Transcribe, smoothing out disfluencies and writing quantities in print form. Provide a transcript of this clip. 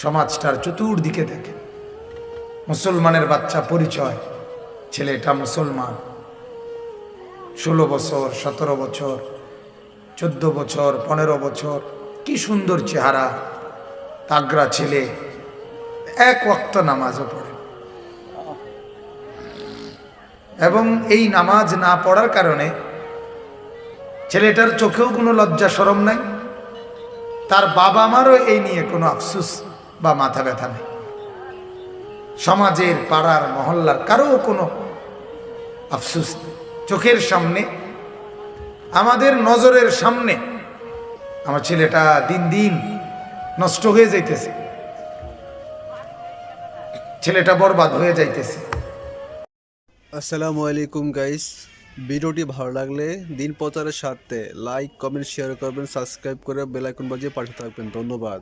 সমাজটার চতুর্দিকে দেখেন, মুসলমানের বাচ্চা পরিচয়, ছেলেটা মুসলমান, 16 বছর, 17 বছর, 14 বছর, 15 বছর, কি সুন্দর চেহারা, তাগড়া ছেলে, এক ওয়াক্ত নামাজও পড়ে। এবং এই নামাজ না পড়ার কারণে ছেলেটার চোখেও কোনো লজ্জা শরম নাই, তার বাবা মারও এই নিয়ে কোনো আফসোস বা মাথা ব্যথা নেই, সমাজের পাড়ার মহল্লার কারো কোনো আফসোস নেই। চোখের সামনে, আমাদের নজরের সামনে আমার ছেলেটা দিন দিন নষ্ট হয়ে যাইতেছে, ছেলেটা বরবাদ হয়ে যাইতেছে। আসসালামু আলাইকুম গাইস, ভিডিওটি ভালো লাগলে দিন প্রচারের স্বার্থে লাইক, কমেন্ট, শেয়ার করবেন, সাবস্ক্রাইব করে বেল আইকন বাজিয়ে পাশে থাকবেন। ধন্যবাদ।